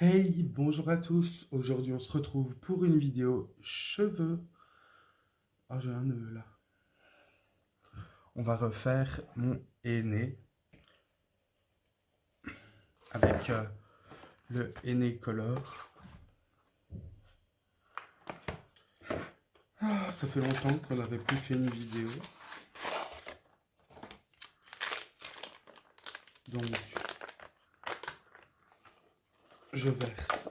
Hey, bonjour à tous. Aujourd'hui, on se retrouve pour une vidéo cheveux. Ah, j'ai un nœud là. On va refaire mon henné avec le henné color. Ah, ça fait longtemps qu'on n'avait plus fait une vidéo. Donc, je verse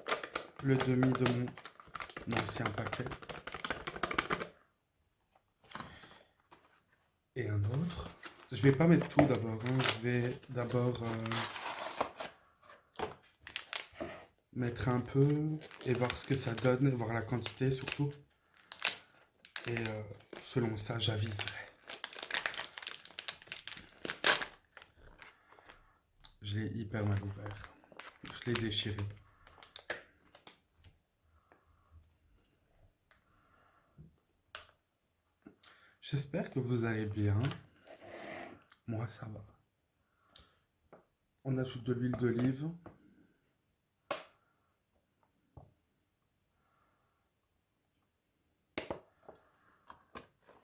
le demi de mon ancien paquet et un autre. Je vais pas mettre tout d'abord, hein. Je vais d'abord mettre un peu et voir ce que ça donne, et voir la quantité surtout. Et selon ça, j'aviserai. Je l'ai hyper mal ouvert. Je l'ai déchiré. J'espère que vous allez bien. Moi, ça va. On ajoute de l'huile d'olive.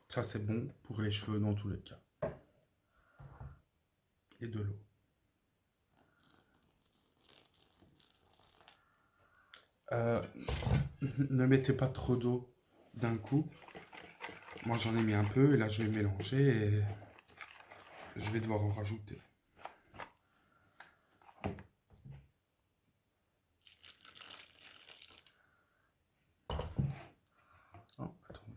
Ça, c'est bon pour les cheveux dans tous les cas. Et de l'eau. Euh, ne mettez pas trop d'eau d'un coup. Moi, j'en ai mis un peu et là, je vais mélanger et je vais devoir en rajouter. Oh, attendez.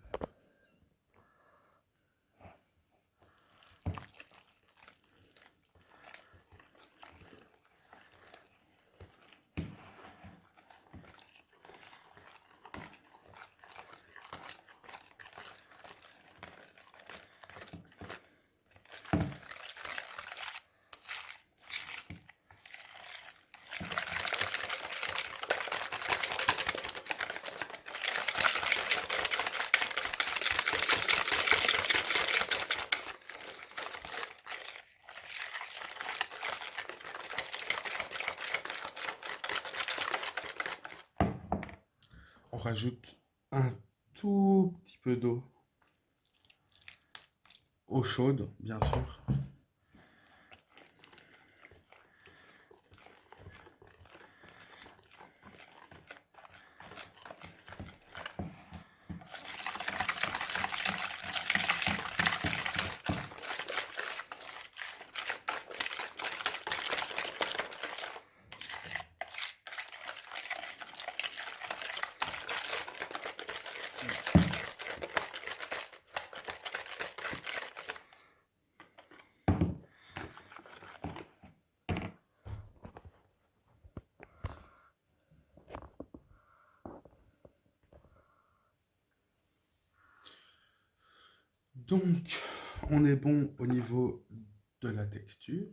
On rajoute un tout petit peu d'eau. Eau chaude, bien sûr. Donc, on est bon au niveau de la texture.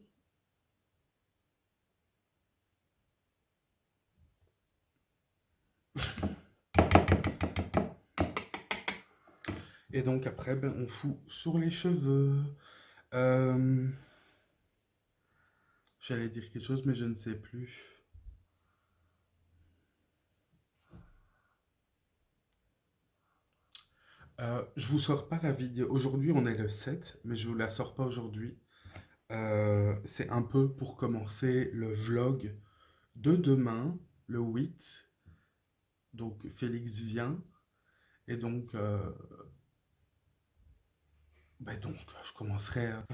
Et donc après, ben, on fout sur les cheveux. Euh, J'allais dire quelque chose, mais je ne sais plus. Je vous sors pas la vidéo. Aujourd'hui, on est le 7, mais je vous la sors pas aujourd'hui. C'est un peu pour commencer le vlog de demain, le 8. Donc, Félix vient. Et donc, je commencerai à...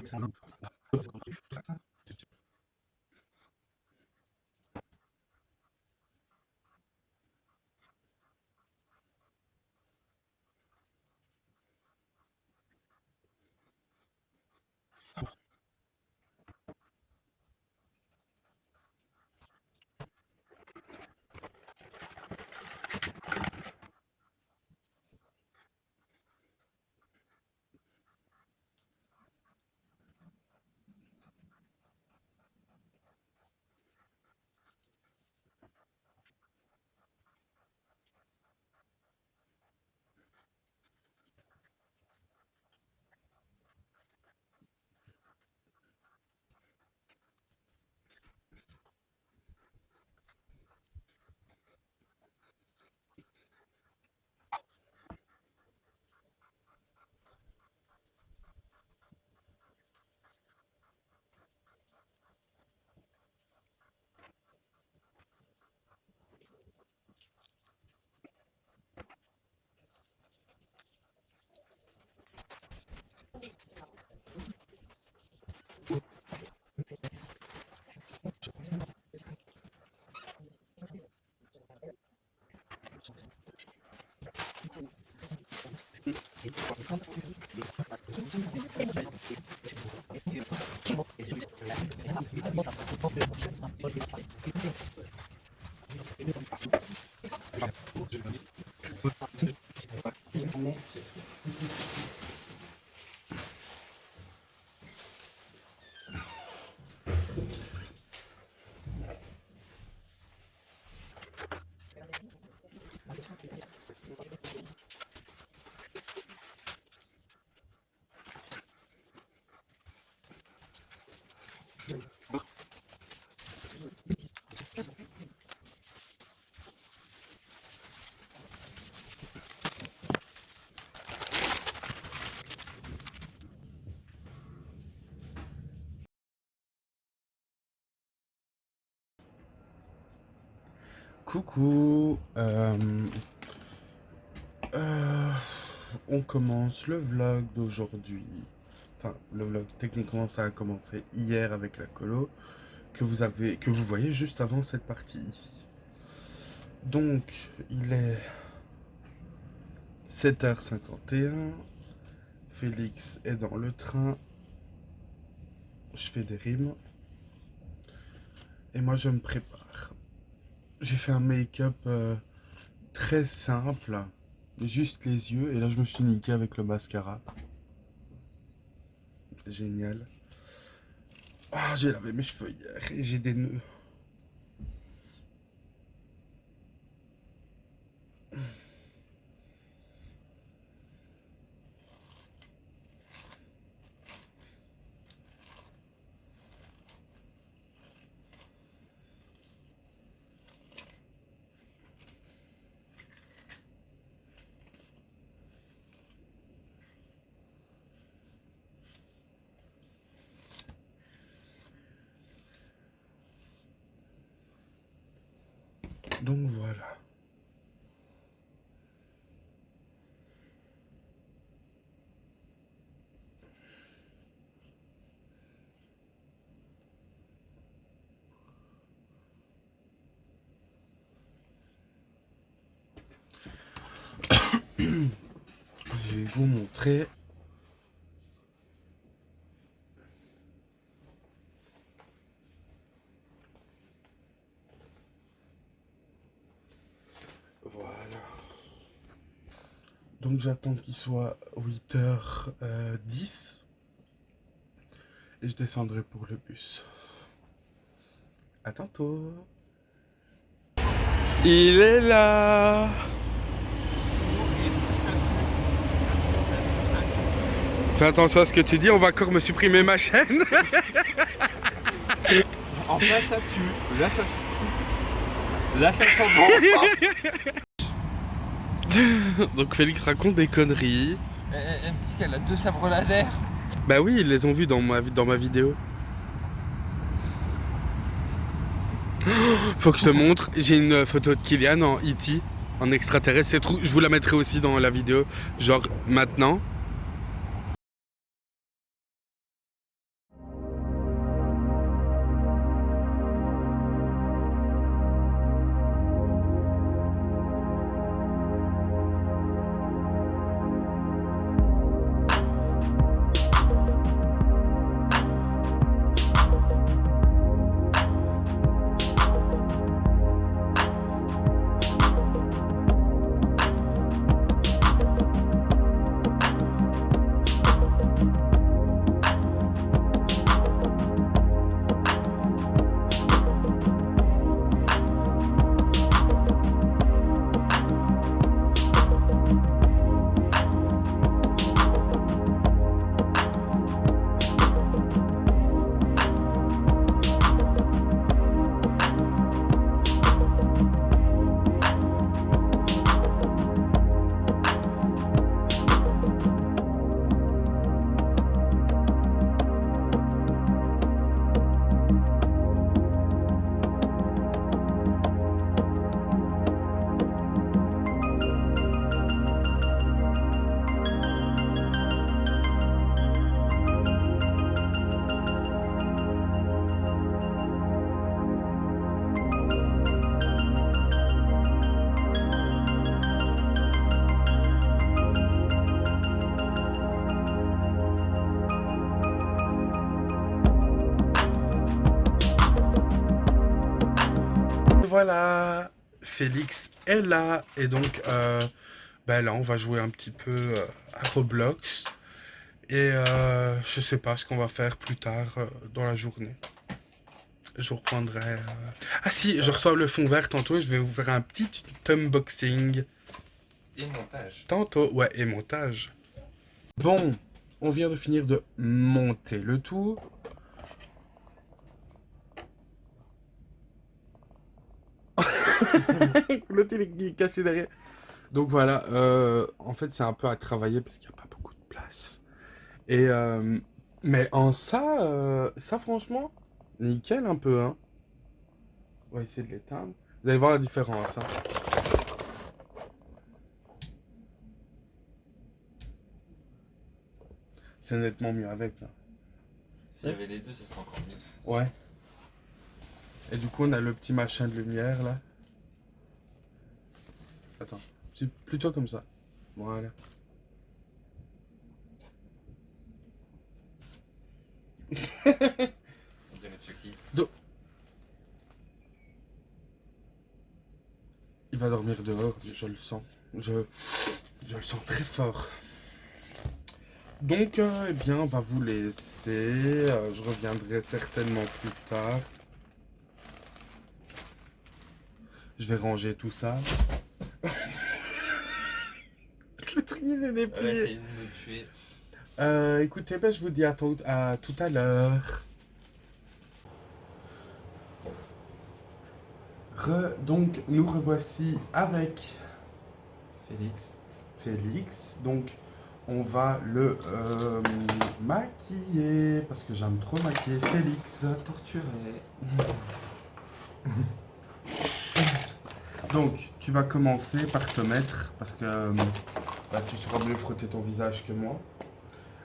Coucou, euh, on commence le vlog d'aujourd'hui. Enfin, le vlog, techniquement, ça a commencé hier avec la colo que vous voyez juste avant cette partie ici. Donc, il est 7h51. Félix est dans le train. Je fais des rimes. Et moi, je me prépare. J'ai fait un make-up très simple. Juste les yeux. Et là, je me suis niqué avec le mascara. Génial. Ah, j'ai lavé mes cheveux hier et j'ai des nœuds. Donc voilà. Je vais vous montrer. Voilà. Donc j'attends qu'il soit 8h10 et je descendrai pour le bus. À tantôt. Il est là. Fais attention à ce que tu dis, on va encore me supprimer ma chaîne. En fait, ça pue. Là, ça sent bon. Donc Félix raconte des conneries. Elle me dit qu'elle a 2 sabres laser. Bah oui, ils les ont vus dans ma vidéo. Faut que je te montre, j'ai une photo de Kylian en E.T., en extraterrestre. C'est trop, je vous la mettrai aussi dans la vidéo, genre maintenant. voilà, Félix est là. Et donc, là, on va jouer un petit peu à Roblox. Et je sais pas ce qu'on va faire plus tard dans la journée. Je vous reprendrai. Ah si, je reçois le fond vert tantôt. Je vais vous faire un petit unboxing. Et montage. Tantôt, ouais, et montage. Bon, on vient de finir de monter le tout. L'autre, il est caché derrière. Donc voilà, en fait, c'est un peu à travailler parce qu'il n'y a pas beaucoup de place. Et mais en ça franchement, nickel un peu, hein. On va essayer de l'éteindre. Vous allez voir la différence, hein. C'est nettement mieux avec, là. S'il y avait les deux, ça serait encore mieux. Ouais. Et du coup, on a le petit machin de lumière, là. Attends, c'est plutôt comme ça. Voilà. On dirait Chucky. Il va dormir dehors, je le sens. Je le sens très fort. Donc, eh bien, on va vous laisser. Je reviendrai certainement plus tard. Je vais ranger tout ça. Le truc, il est Elle déplié. essaye de me tuer. Écoutez, je vous dis à tout à l'heure. Donc, nous revoici avec Félix. Donc, on va le maquiller. Parce que j'aime trop maquiller Félix. Torturé. Donc, tu vas commencer par te mettre, parce que tu sauras mieux frotter ton visage que moi,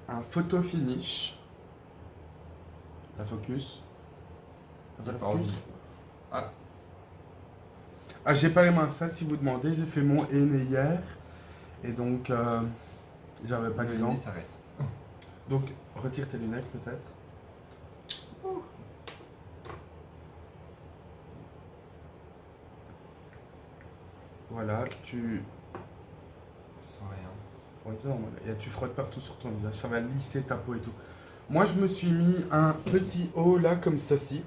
un photo finish. La focus. La focus. Ah, Ah, j'ai pas les mains sales si vous demandez, j'ai fait mon henné hier. Et donc, j'avais pas de le gants. nez, ça reste. Donc, retire tes lunettes peut-être. Voilà, tu... Je sens rien. Ouais, non, et tu frottes partout sur ton visage, ça va lisser ta peau et tout. Moi, je me suis mis un petit haut là, comme ceci,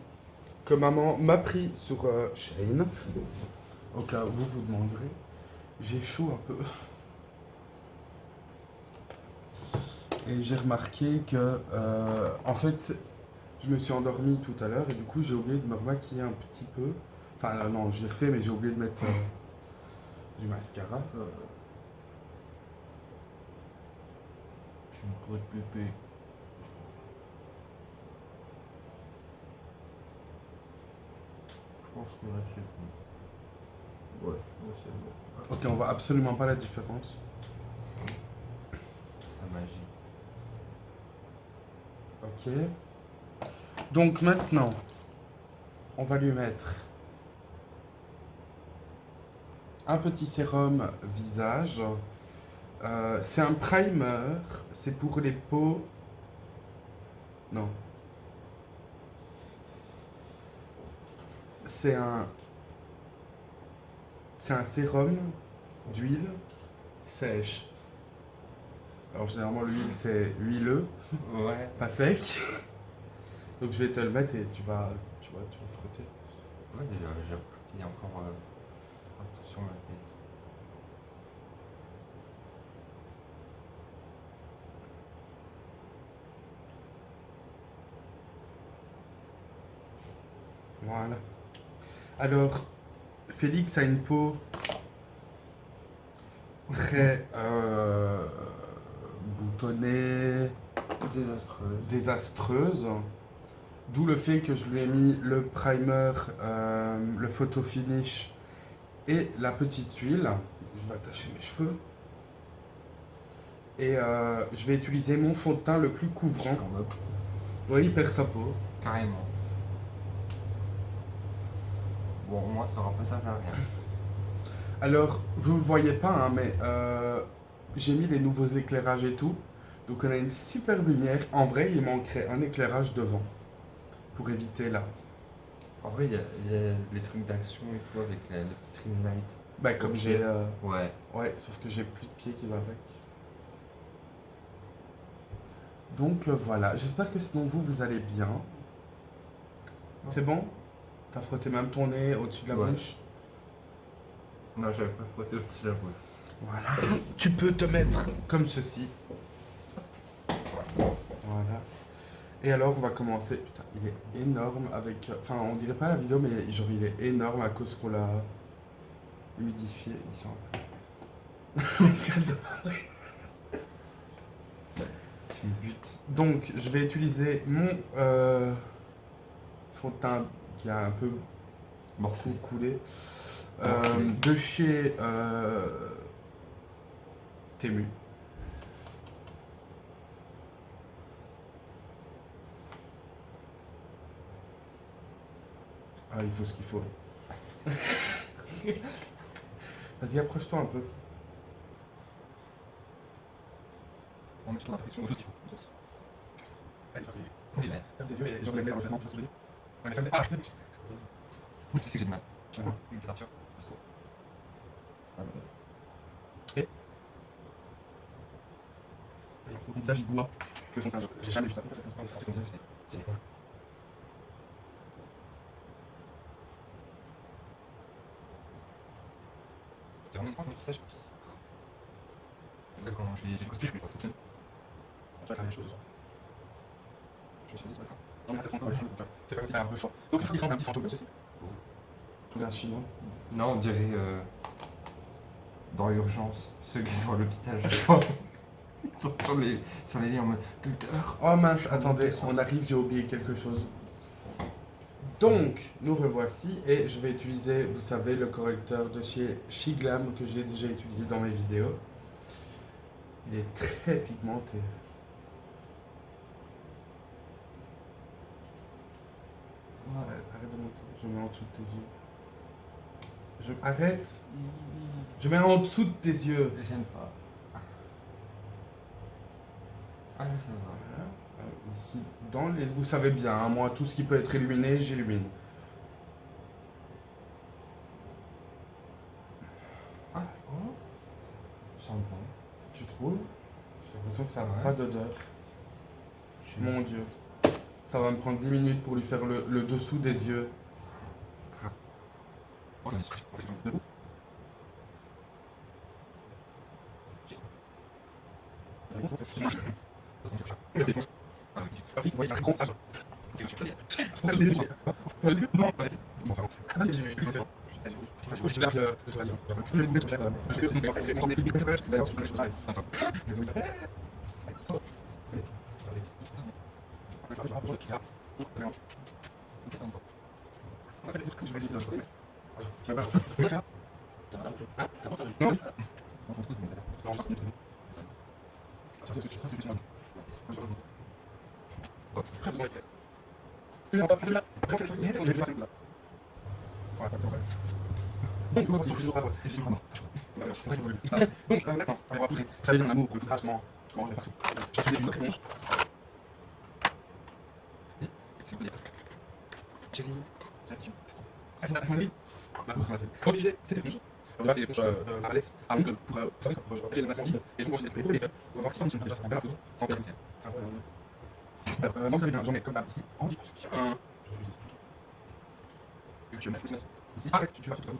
que maman m'a pris sur Shein. Au cas où vous vous demanderez, j'ai chaud un peu. Et j'ai remarqué que, en fait, je me suis endormi tout à l'heure et du coup, j'ai oublié de me remaquiller un petit peu. Enfin, non, je l'ai refait, mais j'ai oublié de mettre du mascara. Je ne pourrais te pépé. Je pense que là c'est bon. Ouais, c'est bon. Ok, on voit absolument pas la différence. Sa magie. Ok. Donc maintenant, on va lui mettre un petit sérum visage. C'est un primer. C'est pour les peaux. Non. C'est un sérum d'huile sèche. Alors généralement l'huile c'est huileux, Ouais. pas sec. Donc je vais te le mettre et tu vas frotter. Ouais, il y a encore un peu sur ma tête. Voilà. Alors, Félix a une peau très boutonnée, désastreuse. D'où le fait que je lui ai mis le primer, le photo finish et la petite huile. Je vais attacher mes cheveux. Et je vais utiliser mon fond de teint le plus couvrant. Oui, il perd sa peau. Carrément. Bon, moi ça aura pas servi à rien. Alors, vous ne voyez pas, hein, mais j'ai mis les nouveaux éclairages et tout. Donc on a une superbe lumière. En vrai, il manquerait un éclairage devant. Pour éviter là. En vrai, il y a les trucs d'action et tout avec le petit ring light. Bah, comme Ok. j'ai. Ouais. Ouais, sauf que j'ai plus de pied qui va avec. Donc voilà, j'espère que sinon vous allez bien. C'est bon? T'as frotté même ton nez au-dessus de la Ouais. bouche? Non, j'avais pas frotté au-dessus de la bouche. Voilà. Tu peux te mettre comme ceci. Voilà. Et alors, on va commencer. Putain, il est énorme avec. Enfin, on dirait pas la vidéo, mais genre, il est énorme à cause qu'on l'a humidifié. Ils sont Tu me butes. Donc, je vais utiliser mon fond de teint qui a un peu Morcelé. coulé. Morcelé. De chez Temu. Ah, il faut ce qu'il faut. Vas-y, approche-toi un peu. On met toute l'impression de tout ce qu'il faut. Allez, ferme Oui, ouais. tes yeux et genre les lèvres dans le tu vois ce que je veux dire? Ouais, ferme tes... Ah, putain. Tu sais que j'ai du mal. Ouais. C'est une littérature. Parce que. Et il faut qu'on visage bois que son teint. J'ai jamais vu ça. C'est les C'est vraiment une frange, mon visage. Vous savez comment j'ai le costume, je suis pas trop bien. Je vais faire les choses ce soir. Je me suis dit ce matin. Non, mais t'as fantôme, c'est pas comme si t'avais un peu chaud. Sauf qu'il ressemble à un petit fantôme, ceci. Regarde chinois. Non, on dirait dans l'urgence, ceux qui sont à l'hôpital, je crois. Ils sont sur les lits en mode docteur. Oh mince, attendez, on arrive, j'ai oublié quelque chose. Donc, nous revoici et je vais utiliser, vous savez, le correcteur de chez Shiglam que j'ai déjà utilisé dans mes vidéos. Il est très pigmenté. Arrête de monter, je mets en dessous de tes yeux. Arrête. Je mets en dessous de tes yeux. J'aime pas. Ah, ça va. Voilà. Ici, dans les... Vous savez bien, hein, moi, tout ce qui peut être illuminé, j'illumine. Ah, oh. Ça sent bon. Tu trouves? J'ai l'impression que ça n'a Ouais. pas d'odeur. Mon Dieu. Ça va me prendre 10 minutes pour lui faire le dessous des yeux. Oh, j'en ai trop. Debout. Donc, maintenant, on va pousser. Ça devient un amour plus grassement. Comment on est partout. Je fais une autre éponge. Chérie. Ah, c'est un livre. Maintenant, c'est un livre. On va utiliser cette éponge. Là, c'est l'éponge de la palette à ongles pour, vous savez, pour repérer les masses vides. Et donc, on va utiliser les épaules et on va voir si ça fonctionne. Déjà, ça fait un bel applaudissement. Sans perdre. Alors, moi, vous avez bien, j'en ai comme ça ici. En 10. Un. Je vais mettre ici. Arrête, tu vas tout comme.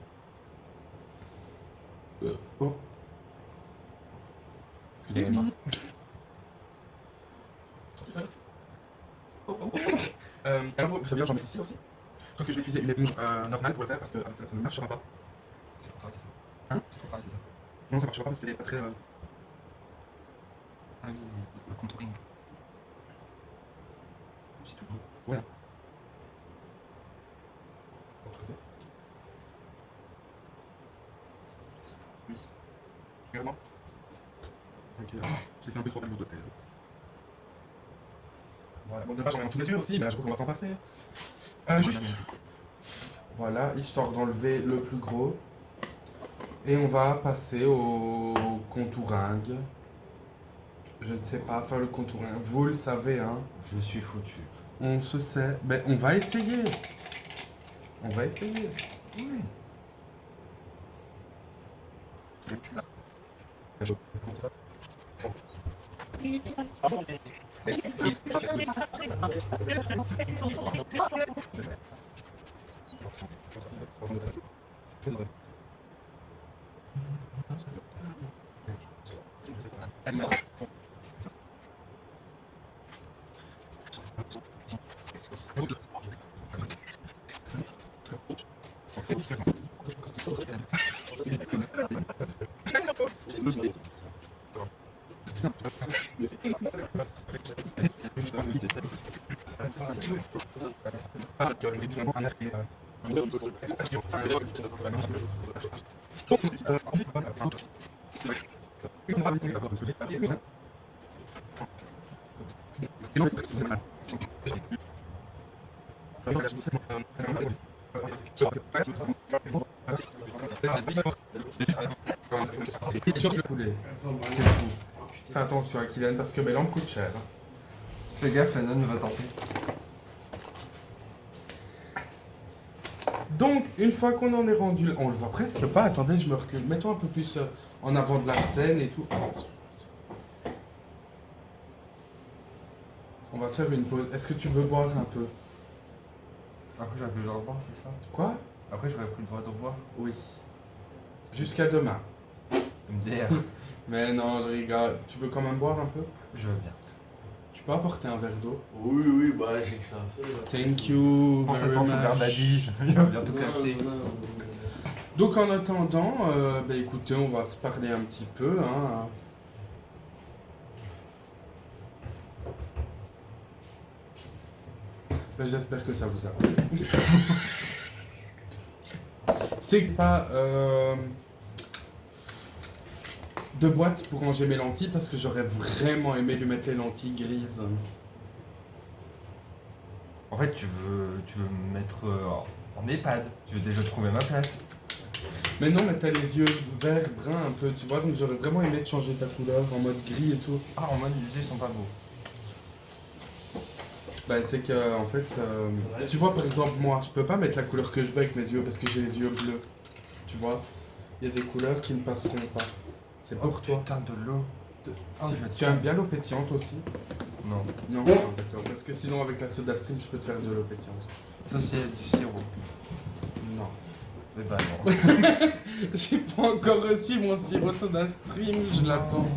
Oh. Excusez-moi. Alors, vous savez bien, j'en mets ici aussi. Sauf que je vais utiliser une éponge normale pour le faire parce que ça ne marchera pas. C'est pour travailler, c'est ça. Hein? C'est pour travailler, c'est ça. Non, ça marchera pas parce qu'elle est pas très. Ah oui, le contouring. C'est tout beau. Voilà. Oui. Regarde-moi. Ok, j'ai fait un peu trop de de thèse. Voilà, bon, de base, j'en ai dans tous les yeux aussi, mais là, je crois qu'on va s'en passer. Juste. Voilà, histoire d'enlever le plus gros. Et on va passer au contouring. Je ne sais pas faire le contouring. Vous le savez, hein. Je suis foutu. On se sait. Mais on va essayer. On va essayer. Oui. Poulet. C'est tout. Fais attention à Kylian parce que mes lampes coûtent cher. Fais gaffe, la nonne va tenter. Donc, une fois qu'on en est rendu là, on le voit presque pas. Attendez, je me recule. Mets-toi un peu plus en avant de la scène et tout. On va faire une pause. Est-ce que tu veux boire un peu? Après, j'aurais plus le droit de boire, c'est ça? Quoi? Après, j'aurais plus le droit de boire. Oui. Jusqu'à demain. Une bière. Mais non, je rigole. Tu veux quand même boire un peu? Je veux bien. Tu peux apporter un verre d'eau? Oui, oui, bah j'ai que ça à faire. Thank you. Pense à very ton much. sugar daddy. Il va bientôt Non, capter. non, non. Donc en attendant, bah écoutez, on va se parler un petit peu. Hein. Bah, j'espère que ça vous a plu. C'est pas de boîte pour ranger mes lentilles parce que j'aurais vraiment aimé lui mettre les lentilles grises. En fait, tu veux me mettre en EHPAD. Tu veux déjà trouver ma place. Mais non, mais t'as les yeux verts, bruns un peu, tu vois, donc j'aurais vraiment aimé te changer ta couleur en mode gris et tout. Ah, en mode, les yeux sont pas beaux. Bah c'est que en fait, tu vois par exemple moi, je peux pas mettre la couleur que je veux avec mes yeux parce que j'ai les yeux bleus. Tu vois, il y a des couleurs qui ne passeront pas. C'est pour toi. Putain de l'eau. Ah, Si- je vais te tu aimes bien l'eau pétillante aussi? Non. Non, d'accord. Parce que sinon avec la soda stream, je peux te faire de l'eau pétillante. Ça, c'est du sirop. Non. Mais bah non. J'ai pas encore reçu mon sirop soda stream, je l'attends.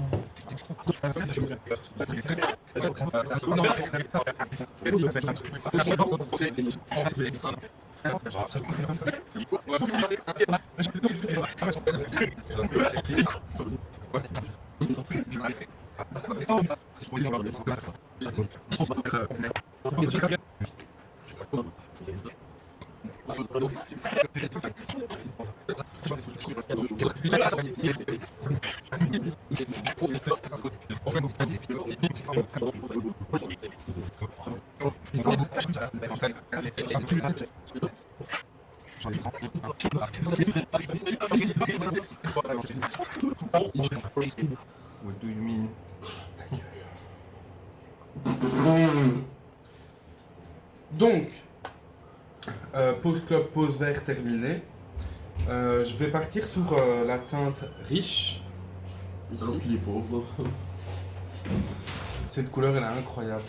What do you mean? Donc, pause clope, pause vert terminée. Je vais partir sur la teinte riche. Alors qu'il est pauvre. Cette couleur, elle est incroyable.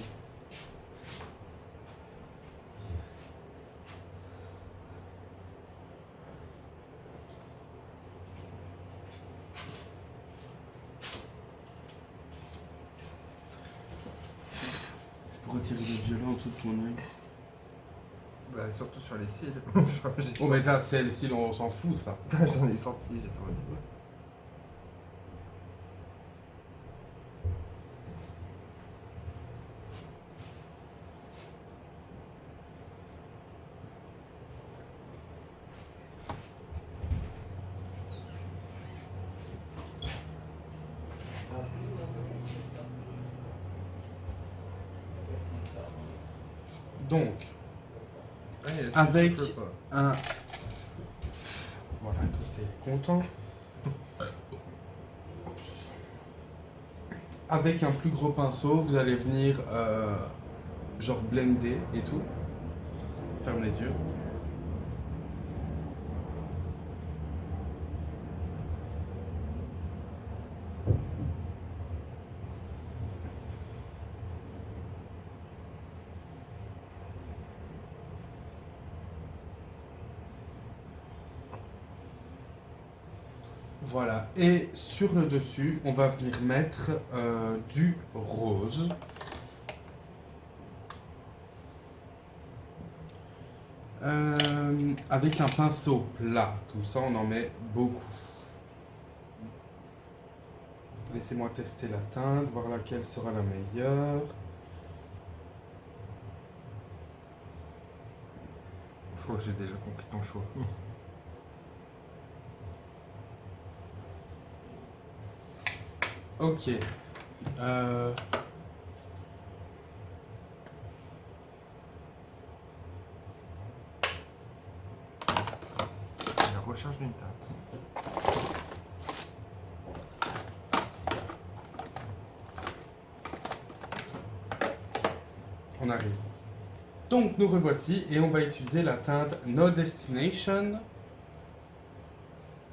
Pour retirer le violet en dessous de ton œil. Bah, surtout sur les cils. Oh, mais déjà, celle-ci, on s'en fout, ça. J'en ai senti, j'ai trouvé. Donc, Ouais, Avec- tu peux pas. un... Voilà, que c'est content. Avec un plus gros pinceau, vous allez venir genre blender et tout. Ferme les yeux. Voilà. Et sur le dessus, on va venir mettre du rose. Avec un pinceau plat. Comme ça, on en met beaucoup. Laissez-moi tester la teinte, voir laquelle sera la meilleure. Je crois que j'ai déjà compris ton choix. Ok. La recherche d'une teinte. On arrive. Donc nous revoici et on va utiliser la teinte No Destination.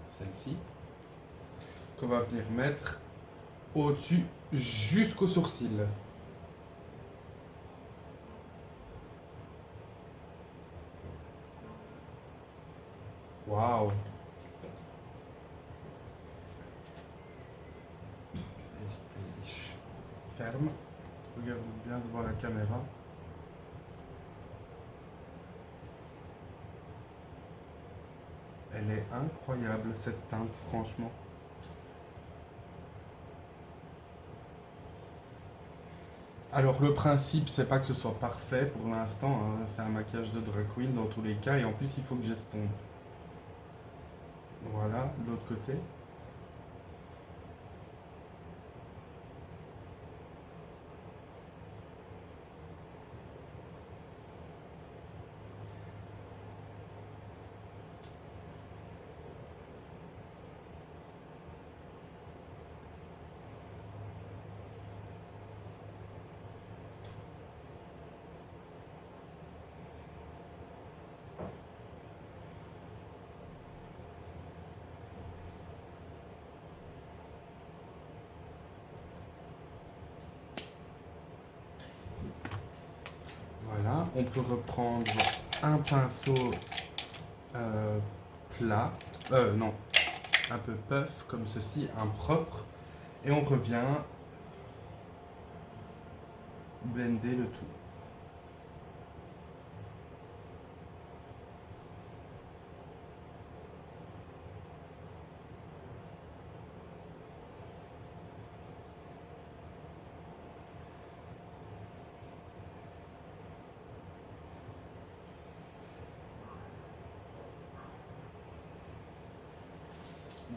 Celle-ci. Qu'on va venir mettre au-dessus jusqu'au sourcil. Waouh. Et stylish. Ferme. Regarde bien devant la caméra. Elle est incroyable cette teinte, franchement. Alors le principe, c'est pas que ce soit parfait pour l'instant, hein. C'est un maquillage de drag queen dans tous les cas, et en plus il faut que j'estompe. Voilà, de l'autre côté. Voilà, on peut reprendre un pinceau plat, non, un peu puff comme ceci, un propre, et on revient blender le tout.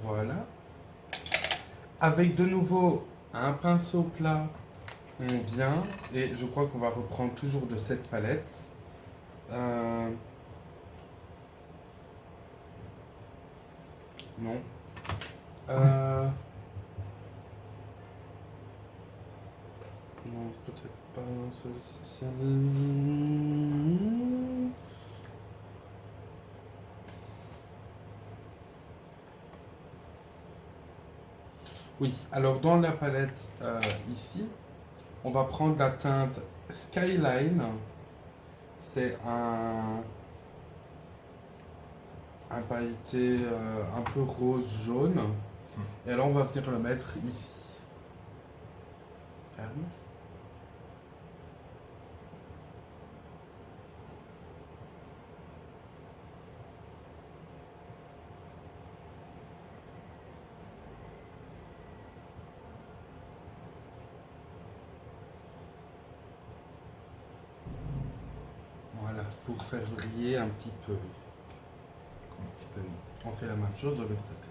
Voilà. Avec de nouveau un pinceau plat, on vient, et je crois qu'on va reprendre toujours de cette palette. Non. Non, peut-être pas celle-ci. Oui, alors dans la palette ici, on va prendre la teinte Skyline. C'est un pailleté un peu rose-jaune. Et alors on va venir le mettre ici. Ferme. Voilà, pour faire briller un petit peu. On fait la même chose de l'autre côté.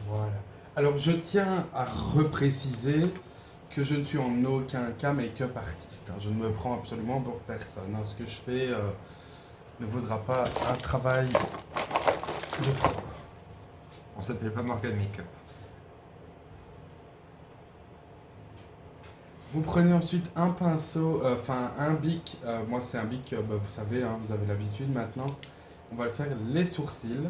Voilà. Alors je tiens à repréciser que je ne suis en aucun cas make-up artiste, hein. Je ne me prends absolument pour personne, hein. Ce que je fais ne vaudra pas un travail de pro. On s'appelle pas Morgan Makeup. Vous prenez ensuite un pinceau, enfin un bic, moi c'est un bic, vous savez, hein, vous avez l'habitude maintenant. On va le faire les sourcils.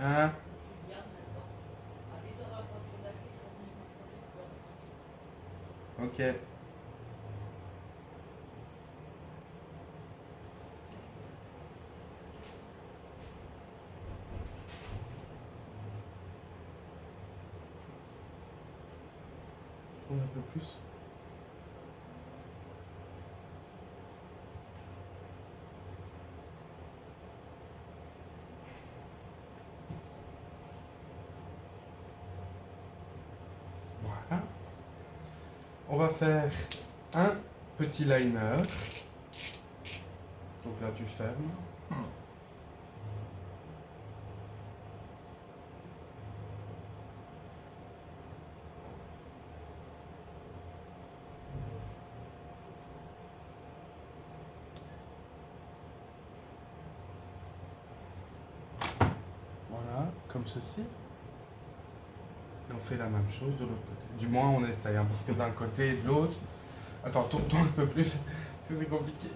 Hein? Ok. Un peu plus. Voilà. On va faire un petit liner. Donc là, tu fermes. Voilà, comme ceci. Et on fait la même chose de l'autre côté. Du moins, on essaye, hein, parce que d'un côté et de l'autre... Attends, tourne-toi un peu plus, parce que c'est compliqué.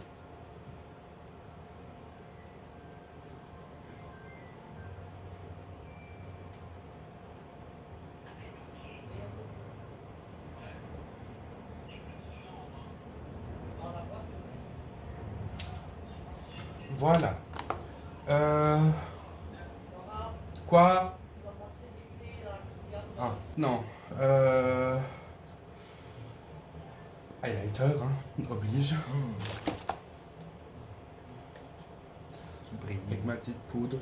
Voilà. Quoi? Ah, non. Highlighter, hein, oblige. Qui brille. Avec ma petite poudre.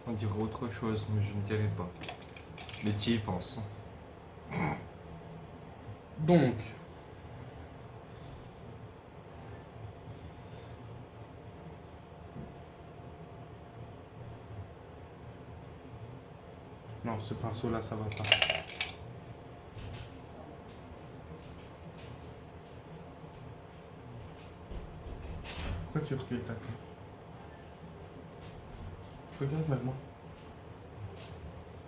On dirait autre chose, mais je ne dirai pas. Mais tu y penses. Donc, non, ce pinceau-là, ça va pas. Pourquoi tu recules ta tête? Regarde maintenant.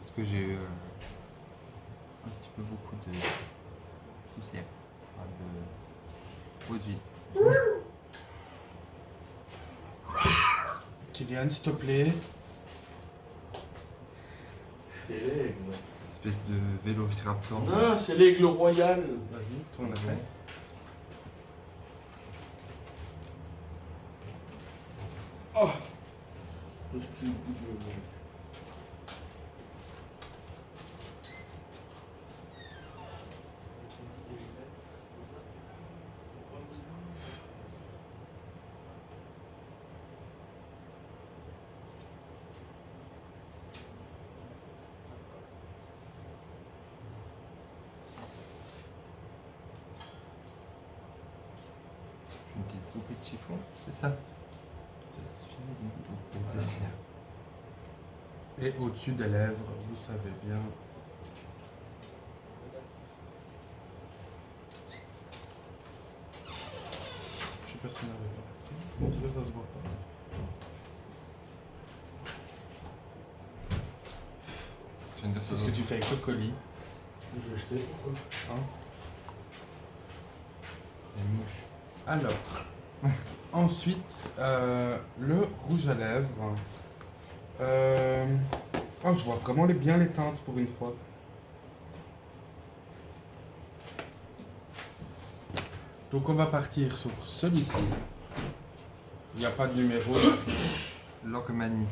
Parce que j'ai eu un petit peu beaucoup de poussière. Enfin, de produit. Kylian, s'il te plaît. C'est l'aigle. Espèce de vélociraptor. Non, c'est l'aigle royal. Vas-y, tourne la tête. Oh! Pose plus le bout de... Une petite poupée de chiffon, c'est ça? Je suis une poupée de cire. Et au-dessus des lèvres, vous savez bien. Je sais pas si on avait pas assez. Bon, en tout cas, ça se voit pas. Je viens de dire ça. C'est ce que tu fais avec le colis. Je vais jeter, pourquoi? Hein? Les mouches. Alors, ensuite, le rouge à lèvres. Oh, je vois vraiment bien les teintes pour une fois. Donc on va partir sur celui-ci. Il n'y a pas de numéro. Logmanie.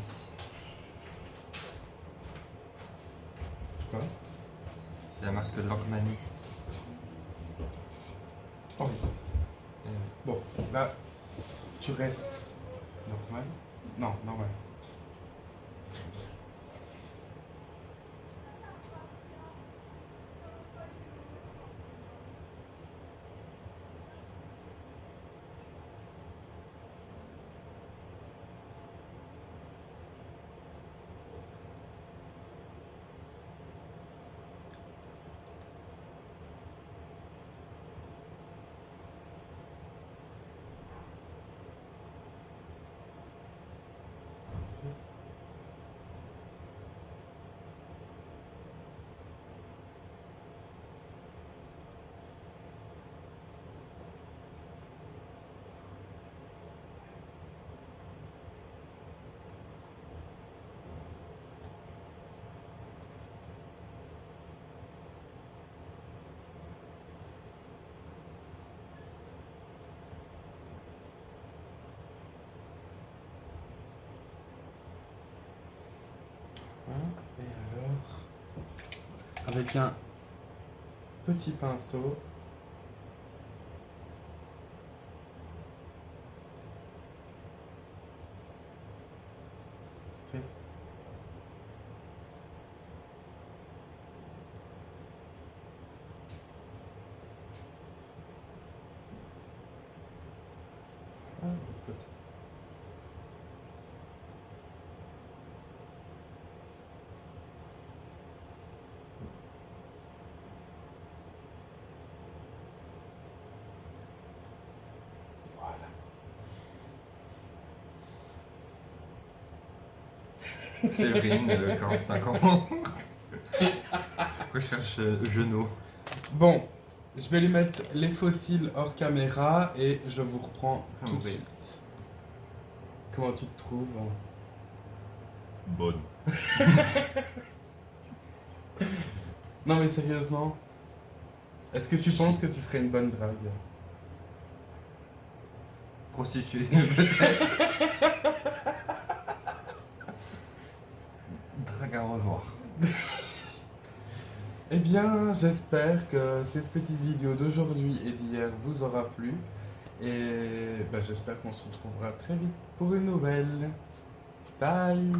Quoi? C'est la marque Logmanie. Oh oui. Bon, là, tu restes normal. Non, normal. Hein, et alors, avec un petit pinceau, fait. Ah, écoute. Voilà. Séverine, 45 ans. Recherche Genot. Bon, je vais lui mettre les fossiles hors caméra et je vous reprends tout de Oui. suite. Comment tu te trouves? Bonne. Non mais sérieusement, est-ce que tu penses que tu ferais une bonne drague? Prostituée, peut-être. Drague à revoir. Eh bien, j'espère que cette petite vidéo d'aujourd'hui et d'hier vous aura plu. Et j'espère qu'on se retrouvera très vite pour une nouvelle. Bye!